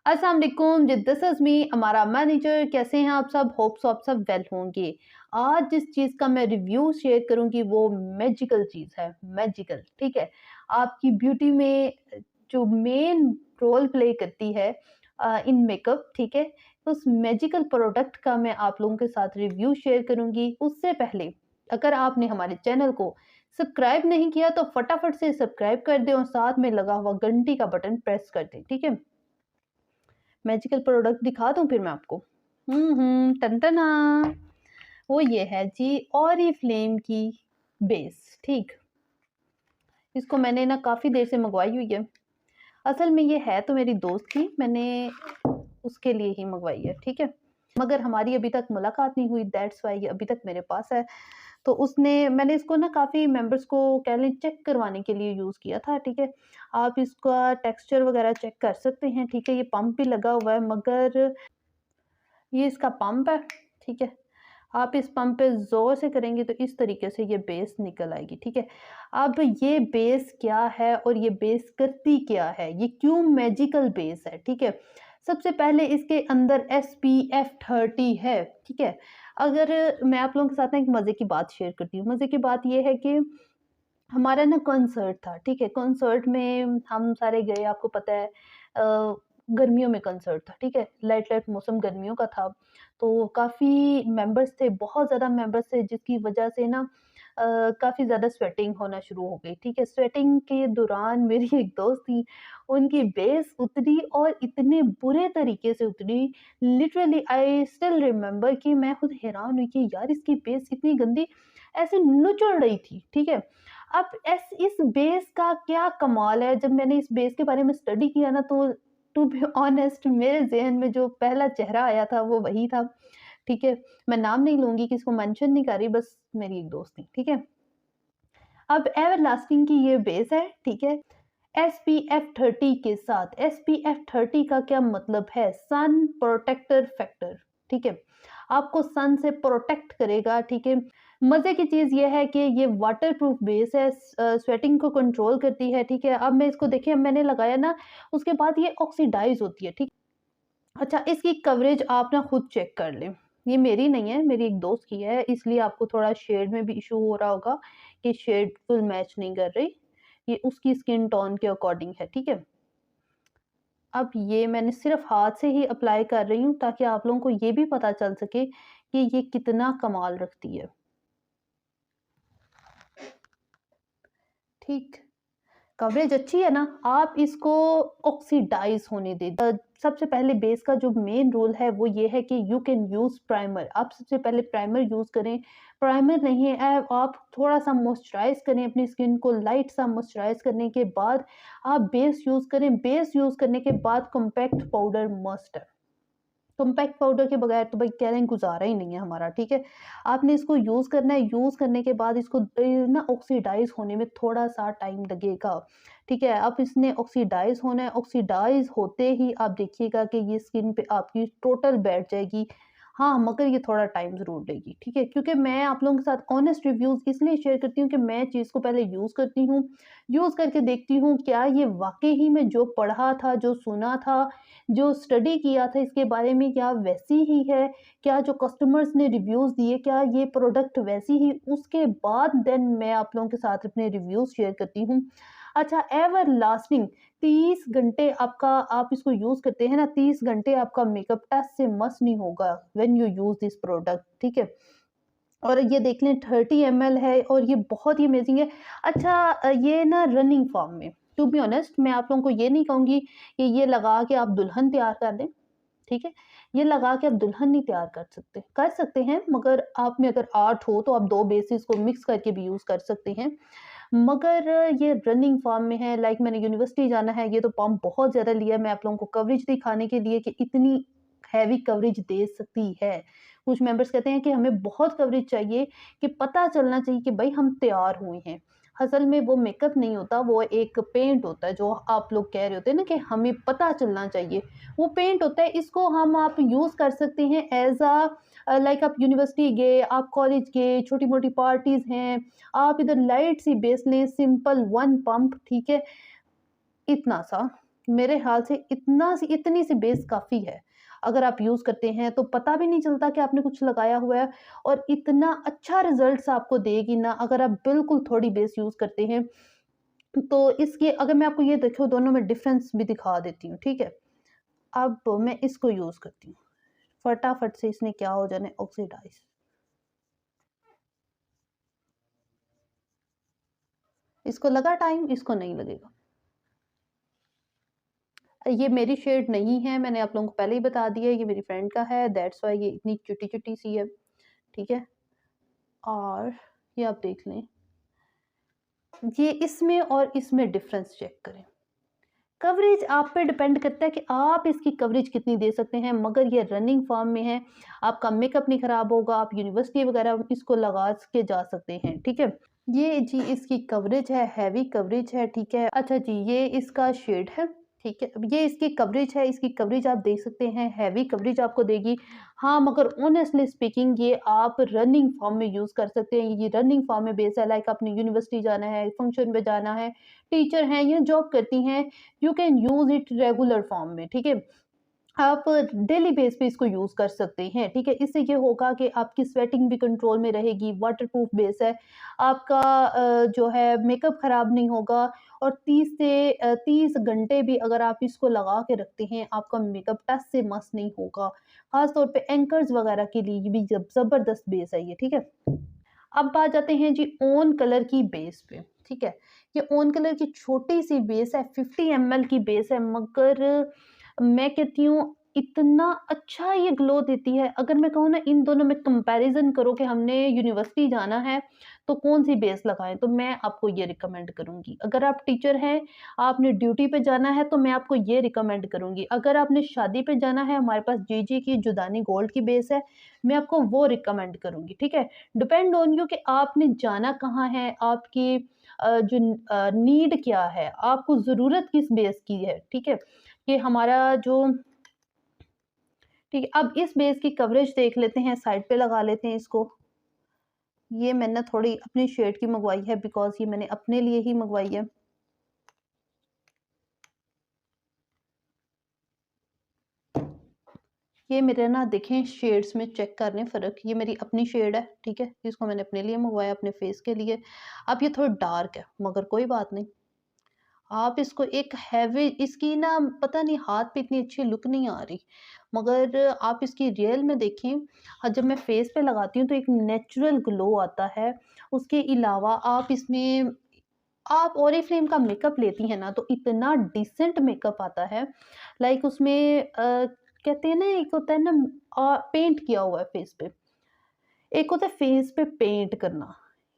अस्सलाम वालेकुम जी, this is me हमारा मैनेजर। कैसे हैं आप सब? होप्स आप सब वेल होंगे। आज जिस चीज़ का मैं रिव्यू शेयर करूँगी वो मैजिकल चीज़ है, मैजिकल, ठीक है? आपकी ब्यूटी में जो मेन रोल प्ले करती है इन मेकअप, ठीक है? उस मैजिकल प्रोडक्ट का मैं आप लोगों के साथ रिव्यू शेयर करूँगी। उससे पहले अगर आपने हमारे चैनल को सब्सक्राइब नहीं किया तो फटाफट से सब्सक्राइब कर दें और साथ में लगा हुआ घंटी का बटन प्रेस कर दें, ठीक है? मैजिकल प्रोडक्ट दिखा दूँ फिर मैं आपको? टनटना! वो ये है जी ओरिफ्लेम की बेस, ठीक? इसको मैंने ना काफ़ी देर से मँगवाई हुई है। असल में ये है तो मेरी दोस्त की, मैंने उसके लिए ही मँगवाई है, ठीक है? मगर हमारी अभी तक मुलाकात नहीं हुई, दैट्स व्हाई ये अभी तक मेरे पास है। तो मैंने इसको ना काफ़ी मेंबर्स को कह लें चेक करवाने के लिए यूज़ किया था, ठीक है? आप इसका टेक्सचर वगैरह चेक कर सकते हैं, ठीक है? ये पंप भी लगा हुआ है मगर ये इसका पंप है, ठीक है? आप इस पंप पे ज़ोर से करेंगे तो इस तरीके से ये बेस निकल आएगी, ठीक है? अब ये बेस क्या है और ये बेस करती क्या है? ये क्यों मैजिकल बेस है, ठीक है? सबसे पहले इसके अंदर SPF 30 है, ठीक है? अगर मैं आप लोगों के साथ ना एक मज़े की बात शेयर करती हूँ। मज़े की बात ये है कि हमारा ना कॉन्सर्ट था, ठीक है? कॉन्सर्ट में हम सारे गए, आपको पता है गर्मियों में कॉन्सर्ट था, ठीक है? लाइट-लाइट मौसम गर्मियों का था, तो काफ़ी मेंबर्स थे, बहुत ज़्यादा मेंबर्स थे जिसकी वजह से ना काफ़ी ज़्यादा स्वेटिंग होना शुरू हो गई, ठीक है? स्वेटिंग के दौरान मेरी एक दोस्त थी, उनकी बेस उतरी और इतने बुरे तरीके से उतरी, लिटरली आई स्टिल रिमेंबर कि मैं खुद हैरान हुई कि यार इसकी बेस इतनी गंदी ऐसे नुचड़ रही थी, ठीक है? अब इस बेस का क्या कमाल है, जब मैंने इस बेस के बारे में स्टडी किया ना तो टू बी ऑनेस्ट मेरे ज़हन में जो पहला चेहरा आया था वो वही था, ठीक है? मैं नाम नहीं लूँगी, किसी को मेंशन नहीं कर रही, बस मेरी एक दोस्त थी, ठीक है? अब एवरलास्टिंग की ये बेस है, ठीक है? SPF 30 के साथ, SPF 30 का क्या मतलब है? सन प्रोटेक्टर फैक्टर, ठीक है? आपको सन से प्रोटेक्ट करेगा, ठीक है? मज़े की चीज़ ये है कि ये वाटरप्रूफ बेस है, स्वेटिंग को कंट्रोल करती है, ठीक है? अब मैं इसको देखिए अब मैंने लगाया ना, उसके बाद ये ऑक्सीडाइज़ होती है, ठीक? अच्छा, इसकी कवरेज आप ना खुद चेक कर लें। ये मेरी नहीं है, मेरी एक दोस्त की है, इसलिए आपको थोड़ा शेड में भी इश्यू हो रहा होगा कि शेड फुल मैच नहीं कर रही। ये उसकी स्किन टोन के अकॉर्डिंग है, ठीक है? अब ये मैंने सिर्फ़ हाथ से ही अप्लाई कर रही हूँ ताकि आप लोगों को ये भी पता चल सके कि ये कितना कमाल रखती है। ठीक? कवरेज अच्छी है ना, आप इसको ऑक्सीडाइज़ होने दें। सबसे पहले बेस का जो मेन रूल है वो ये है कि यू कैन यूज़ प्राइमर। आप सबसे पहले प्राइमर यूज़ करें। प्राइमर नहीं है आप थोड़ा-सा मॉइस्चराइज़ करें अपनी स्किन को, लाइट सा मॉइस्चराइज़ करने के बाद आप बेस यूज़ करें। बेस यूज़ करने के बाद कॉम्पैक्ट पाउडर मस्ट है। कॉम्पैक्ट पाउडर के बगैर तो भाई कह लें गुज़ारा ही नहीं है हमारा, ठीक है? आपने इसको यूज़ करना है, यूज़ करने के बाद इसको ना ऑक्सीडाइज़ होने में थोड़ा-सा टाइम लगेगा, ठीक है? अब इसने ऑक्सीडाइज़ होना है, ऑक्सीडाइज़ होते ही आप देखिएगा कि ये स्किन पे आपकी टोटल बैठ जाएगी। हाँ, मगर ये थोड़ा टाइम ज़रूर लेगी, ठीक है? क्योंकि मैं आप लोगों के साथ ऑनेस्ट रिव्यूज़ इसलिए शेयर करती हूँ कि मैं चीज़ को पहले यूज़ करती हूँ, यूज़ करके देखती हूँ क्या ये वाक़ई ही में जो पढ़ा था, जो सुना था, जो स्टडी किया था इसके बारे में क्या वैसी ही है? क्या जो कस्टमर्स ने रिव्यूज़ दिए क्या ये प्रोडक्ट वैसी ही उसके बाद देन मैं आप लोगों के साथ अपने रिव्यूज़ शेयर करती हूँ। अच्छा एवरलास्टिंग 30 घंटे आपका आप इसको यूज़ करते हैं ना 30 घंटे आपका मेकअप टच से मस नहीं होगा when you use this product ठीक है? और ये देख लें 30 ml है और ये बहुत ही अमेज़िंग है। अच्छा ये ना रनिंग फॉर्म में टू बी ऑनेस्ट मैं आप लोगों को ये नहीं कहूँगी कि ये लगा के आप दुल्हन तैयार कर दें, ठीक है? ये लगा के आप दुल्हन नहीं तैयार कर सकते हैं मगर आप में अगर आर्ट हो तो आप 2 बेसिस को मिक्स करके भी यूज़ कर सकते हैं। मगर ये रनिंग फॉर्म में है लाइक मैंने यूनिवर्सिटी जाना है, ये तो पंप बहुत ज़्यादा लिया मैं आप लोगों को कवरेज दिखाने के लिए कि इतनी हैवी कवरेज दे सकती है। कुछ मेंबर्स कहते हैं कि हमें बहुत कवरेज चाहिए कि पता चलना चाहिए कि भई हम तैयार हुए हैं। असल में वो मेकअप नहीं होता, वो एक पेंट होता है जो आप लोग कह रहे होते हैं ना कि हमें पता चलना चाहिए। वो पेंट होता है, इसको हम आप यूज़ कर सकते हैं एज़ लाइक आप यूनिवर्सिटी गए, आप कॉलेज गए, छोटी-मोटी पार्टीज़ हैं, आप इधर लाइट सी बेस लें, सिंपल 1 पंप ठीक है? इतना सा, मेरे ख्याल से इतनी सी बेस काफ़ी है। अगर आप यूज़ करते हैं तो पता भी नहीं चलता कि आपने कुछ लगाया हुआ है, और इतना अच्छा रिज़ल्ट्स आपको देगी ना, अगर आप बिल्कुल थोड़ी बेस यूज़ करते हैं। तो इसके अगर मैं आपको ये देखो, दोनों में डिफ़रेंस भी दिखा देती हूँ, ठीक है? अब मैं इसको यूज़ करती हूँ। फटाफट से इसने क्या हो जाना है, ऑक्सीडाइज़। इसको लगा टाइम, इसको नहीं लगेगा। ये मेरी शेड नहीं है, मैंने आप लोगों को पहले ही बता दिया है, ये मेरी फ्रेंड का है, दैट्स व्हाई ये इतनी चिटी-चिटी सी है, ठीक है? और ये आप देख लें, ये इसमें और इसमें डिफ़रेंस चेक करें। कवरेज आप पे डिपेंड करता है कि आप इसकी कवरेज कितनी दे सकते हैं, मगर ये रनिंग फॉर्म में है, आपका मेकअप नहीं खराब होगा, आप यूनिवर्सिटी वगैरह इसको लगा के जा सकते हैं, ठीक है? ये जी इसकी कवरेज है, हैवी कवरेज है, ठीक है? अच्छा जी, ये इसका शेड है, ठीक है? अब ये इसकी कवरेज है, इसकी कवरेज आप देख सकते हैं, हैवी कवरेज आपको देगी। हाँ, मगर ऑनेस्टली स्पीकिंग ये आप रनिंग फॉर्म में यूज़ कर सकते हैं, ये रनिंग फॉर्म में बेस है, लाइक आपने यूनिवर्सिटी जाना है, फंक्शन पे जाना है, टीचर हैं या जॉब करती हैं, you can use it regular form में, ठीक है? आप डेली बेस पे इसको यूज़ कर सकते हैं, ठीक है? इससे ये होगा कि आपकी स्वेटिंग भी कंट्रोल में रहेगी, वाटरप्रूफ बेस है, आपका जो है मेकअप खराब नहीं होगा, और 30 घंटे भी अगर आप इसको लगा के रखते हैं, आपका मेकअप टस से मस नहीं होगा। ख़ास तौर पे एंकर्स वगैरह के लिए ये भी जब ज़बरदस्त बेस है ये, ठीक है? अब बात जाते हैं जी ओन कलर की बेस पे, ठीक है? ये ओन कलर की छोटी-सी बेस है, 50 एमएल की बेस है, मगर मैं कहती हूँ इतना अच्छा ये ग्लो देती है। अगर मैं कहूँ ना, इन दोनों में कंपैरिज़न करो कि हमने यूनिवर्सिटी जाना है, तो कौन-सी बेस लगाएँ? तो मैं आपको ये रिकमेंड करूँगी। अगर आप टीचर हैं, आपने ड्यूटी पे जाना है, तो मैं आपको ये रिकमेंड करूँगी। अगर आपने शादी पे जाना है, हमारे पास जीजी की जुदानी गोल्ड की बेस है, मैं आपको वो रिकमेंड करूँगी, ठीक है? डिपेंड ऑन यू कि आपने जाना कहाँ है, आपकी जो नीड क्या है, आपको ज़रूरत किस बेस की है, ठीक है? कि हमारा जो ठीक है, अब इस बेस की कवरेज देख लेते हैं, साइड पे लगा लेते हैं इसको। ये मैंने थोड़ी अपनी शेड की मँगवाई है, बिकॉज़ ये मैंने अपने लिए ही मँगवाई है। ये मेरे ना देखें शेड्स में चेक कर लें फ़र्क, ये मेरी अपनी शेड है, ठीक है? इसको मैंने अपने लिए मँगवाया, अपने फेस के लिए। अब ये थोड़ा डार्क है, मगर कोई बात नहीं। आप इसको एक हैवी इसकी ना पता नहीं हाथ पे इतनी अच्छी लुक नहीं आ रही, मगर आप इसकी रियल में देखें, जब मैं फेस पे लगाती हूँ तो एक नेचुरल ग्लो आता है। उसके अलावा आप इसमें आप ओरिफ्लेम का मेकअप लेती हैं ना, तो इतना डिसेंट मेकअप आता है, लाइक उसमें कहते हैं ना, एक होता है ना पेंट किया हुआ है फेस पे, एक होता है फेस पे पेंट करना,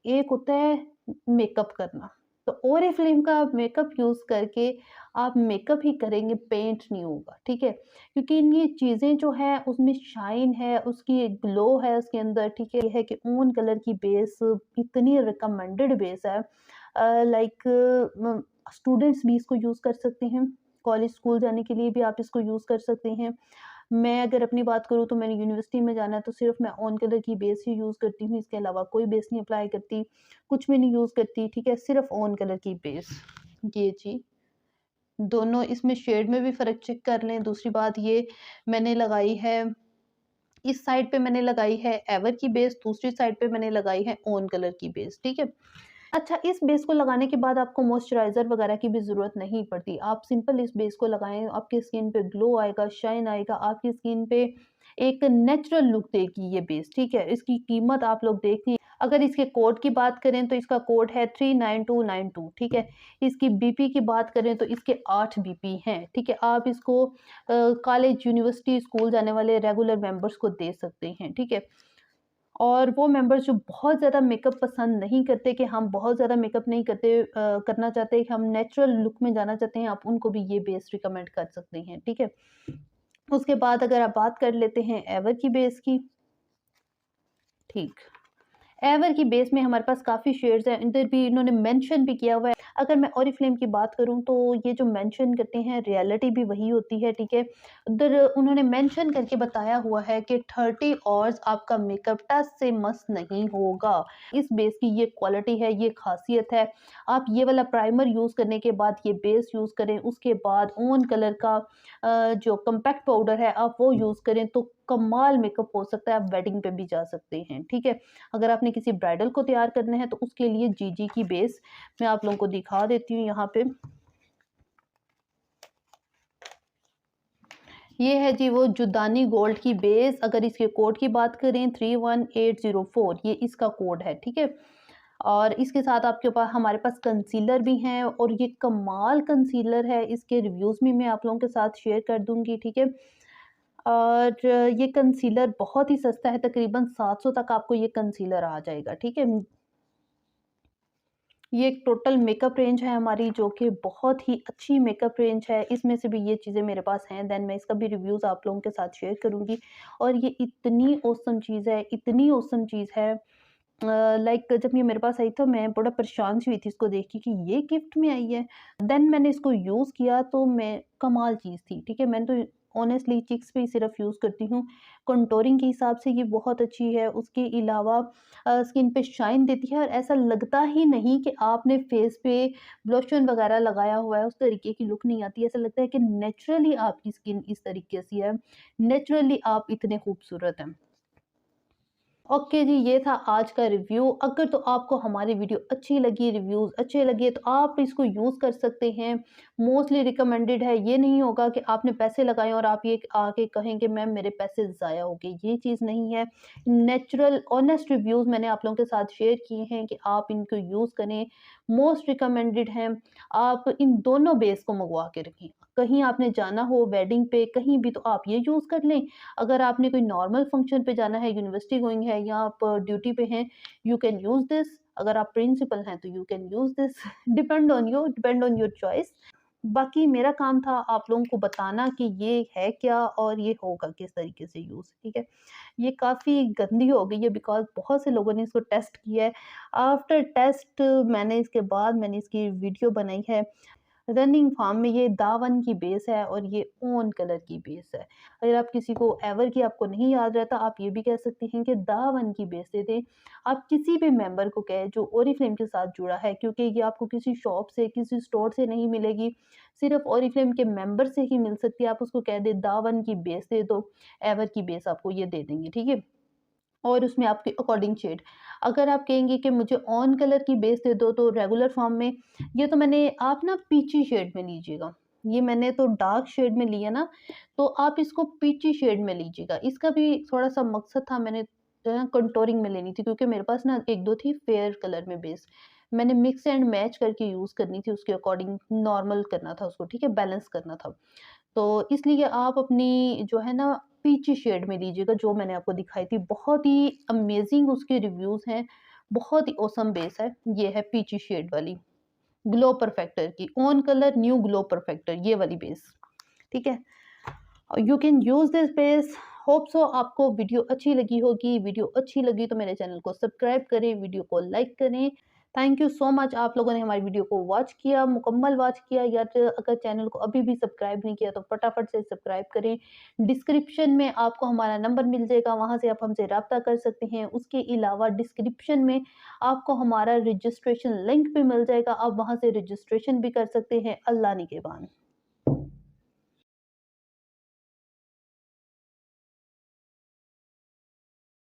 एक होता है मेकअप करना। तो ओरिफ्लेम का आप मेकअप यूज़ करके आप मेकअप ही करेंगे, पेंट नहीं होगा, ठीक है? क्योंकि इन ये चीज़ें जो हैं उसमें शाइन है, उसकी ग्लो है उसके अंदर, ठीक है? ये है कि ओन कलर की बेस इतनी रिकमेंडेड बेस है, लाइक स्टूडेंट्स भी इसको यूज़ कर सकते हैं, कॉलेज स्कूल जाने के लिए भी आप इसको यूज़ कर सकते हैं। मैं अगर अपनी बात करूँ तो मैंने यूनिवर्सिटी में जाना है, तो सिर्फ़ मैं ऑन कलर की बेस ही यूज़ करती हूँ, इसके अलावा कोई बेस नहीं अप्लाई करती, कुछ भी नहीं यूज़ करती, ठीक है? सिर्फ़ ऑन कलर की बेस। ये जी, दोनों इसमें शेड में भी फ़र्क चेक कर लें। दूसरी बात ये मैंने लगाई है, इस साइड पे मैंने लगाई है एवर की बेस, दूसरी साइड पे मैंने लगाई है ऑन कलर की बेस, ठीक है? अच्छा, इस बेस को लगाने के बाद आपको मॉइस्चराइज़र वगैरह की भी ज़रूरत नहीं पड़ती। आप सिंपल इस बेस को लगाएँ, आपकी स्किन पे ग्लो आएगा, शाइन आएगा, आपकी स्किन पे एक नेचुरल लुक देगी ये बेस, ठीक है? इसकी कीमत आप लोग देखिए, अगर इसके कोड की बात करें तो इसका कोड है 39292, ठीक है? इसकी बीपी की बात करें तो इसके 8 बीपी हैं, ठीक है? आप इसको कॉलेज, यूनिवर्सिटी, स्कूल जाने वाले रेगुलर मेंबर्स को दे सकते हैं, ठीक है? और वो मेंबर्स जो बहुत ज़्यादा मेकअप पसंद नहीं करते, कि हम बहुत ज़्यादा मेकअप नहीं करना चाहते, कि हम नेचुरल लुक में जाना चाहते हैं, आप उनको भी ये बेस रिकमेंड कर सकते हैं, ठीक है? उसके बाद अगर आप बात कर लेते हैं एवर की बेस की, ठीक। एवर की बेस में हमारे पास काफ़ी शेड्स हैं, इधर भी इन्होंने मेंशन भी किया हुआ है। अगर मैं ओरिफ्लेम की बात करूँ तो ये जो मेंशन करते हैं रियलिटी भी वही होती है, ठीक है? उधर उन्होंने मेंशन करके बताया हुआ है कि 30 ऑवर्स आपका मेकअप टच से मस नहीं होगा। इस बेस की ये क्वालिटी है, ये ख़ासियत है। आप ये वाला प्राइमर यूज़ करने के बाद ये बेस यूज़ करें, उसके बाद ओन कलर का जो कॉम्पैक्ट पाउडर है आप वो यूज़ करें तो कमाल मेकअप हो सकता है, आप वेडिंग पे भी जा सकते हैं, ठीक है? अगर आपने किसी ब्राइडल को तैयार करना है तो उसके लिए जीजी की बेस मैं आप लोगों को दिखा देती हूँ यहाँ पे। ये है जी वो जुदानी गोल्ड की बेस, अगर इसके कोड की बात करें 31804 ये इसका कोड है, ठीक है? और इसके साथ आपके पास हमारे पास कंसीलर भी हैं और ये कमाल कंसीलर है, इसके रिव्यूज़ भी मैं आप लोगों के साथ शेयर कर दूँगी, ठीक है? और ये कंसीलर बहुत ही सस्ता है, तकरीबन 700 तक आपको ये कंसीलर आ जाएगा, ठीक है? ये एक टोटल मेकअप रेंज है हमारी जो कि बहुत ही अच्छी मेकअप रेंज है। इसमें से भी ये चीज़ें मेरे पास हैं, देन मैं इसका भी रिव्यूज़ आप लोगों के साथ शेयर करूँगी। और ये इतनी ऑसम चीज़ है, इतनी ऑसम चीज़ है, लाइक जब ये मेरे पास आई तो मैं बड़ा परेशान सी हुई थी इसको देख के कि ये गिफ्ट में आई है। देन मैंने इसको यूज़ किया तो मैं कमाल चीज़ थी, ठीक है? मैंने तो ऑनेस्टली चिक्स पे ही सिर्फ़ यूज़ करती हूँ। कंटूरिंग के हिसाब से ये बहुत अच्छी है, उसके अलावा स्किन पे शाइन देती है और ऐसा लगता ही नहीं कि आपने फेस पे लोशन वगैरह लगाया हुआ है, उस तरीके की लुक नहीं आती है। ऐसा लगता है कि नेचुरली आपकी स्किन इस तरीके से है, नेचुरली आप इतने खूबसूरत हैं। ओके जी, ये था आज का रिव्यू। अगर तो आपको हमारी वीडियो अच्छी लगी, रिव्यूज़ अच्छे लगे तो आप इसको यूज़ कर सकते हैं। मोस्टली रिकमेंडेड है, ये नहीं होगा कि आपने पैसे लगाए और आप ये आके कहें कि मैम मेरे पैसे ज़ाया हो गए, ये चीज़ नहीं है। नेचुरल ऑनेस्ट रिव्यूज़ मैंने आप लोगों के साथ शेयर किए हैं कि आप इनको यूज़ करें, मोस्ट रिकमेंडेड हैं। आप इन दोनों बेस को मँगवा के रखें। कहीं आपने जाना हो वेडिंग पे, कहीं भी तो आप ये यूज़ कर लें। अगर आपने कोई नॉर्मल फंक्शन पे जाना है, यूनिवर्सिटी गोइंग है या आप ड्यूटी पे हैं, यू कैन यूज़ दिस। अगर आप प्रिंसिपल हैं तो you can use this. Depend on you, depend on your choice. बाकी मेरा काम था आप लोगों को बताना कि ये है क्या और ये होगा किस तरीके से यूज़, ठीक है? ये काफ़ी गंदी हो गई है बिकॉज़ बहुत से लोगों ने इसको टेस्ट किया है। आफ्टर टेस्ट मैंने इसके बाद मैंने इसकी वीडियो बनाई है। रनिंग फॉर्म में ये दावन की बेस है और ये ओन कलर की बेस है। अगर आप किसी को एवर की आपको नहीं याद रहता, आप ये भी कह सकते हैं कि दावन की बेस दे दें। आप किसी भी मेंबर को कहें जो ओरिफ्लेम के साथ जुड़ा है, क्योंकि ये आपको किसी शॉप से, किसी स्टोर से नहीं मिलेगी, सिर्फ़ ओरिफ्लेम के मेंबर से ही मिल सकती है। आप उसको कह दें दावन की बेस दे दो, एवर की बेस आपको ये दे देंगे, ठीक है? और उसमें आपके अकॉर्डिंग शेड। अगर आप कहेंगे कि मुझे ऑन कलर की बेस दे दो तो रेगुलर फॉर्म में ये तो मैंने आप ना पीची शेड में लीजिएगा। ये मैंने तो डार्क शेड में लिया ना, तो आप इसको पीची शेड में लीजिएगा। इसका भी थोड़ा-सा मकसद था, मैंने कंटूरिंग में लेनी थी क्योंकि मेरे पास ना 1-2 थी फेयर कलर में बेस। मैंने मिक्स एंड मैच करके यूज़ करनी थी, उसके अकॉर्डिंग नॉर्मल करना था उसको, ठीक है? बैलेंस करना था। तो इसलिए आप अपनी जो है ना पीची शेड में लीजिएगा जो मैंने आपको दिखाई थी। बहुत ही अमेज़िंग उसके रिव्यूज़ हैं, बहुत ही ऑसम बेस है। ये है पीची शेड वाली, ग्लो परफेक्टर की, ऑन कलर न्यू ग्लो परफेक्टर ये वाली बेस, ठीक है? You can use this base. Hope so आपको वीडियो अच्छी लगी होगी। वीडियो अच्छी लगी तो मेरे चैनल को सब्सक्राइब करें, वीडियो को लाइक करें। थैंक यू सो मच आप लोगों ने हमारी वीडियो को वॉच किया, मुकम्मल वॉच किया, या अगर चैनल को अभी भी सब्सक्राइब नहीं किया तो फटाफट से सब्सक्राइब करें। डिस्क्रिप्शन में आपको हमारा नंबर मिल जाएगा, वहाँ से आप हमसे राब्ता कर सकते हैं। उसके अलावा डिस्क्रिप्शन में आपको हमारा रजिस्ट्रेशन लिंक भी मिल जाएगा, आप वहाँ से रजिस्ट्रेशन भी कर सकते हैं। अल्लाह निगहबान।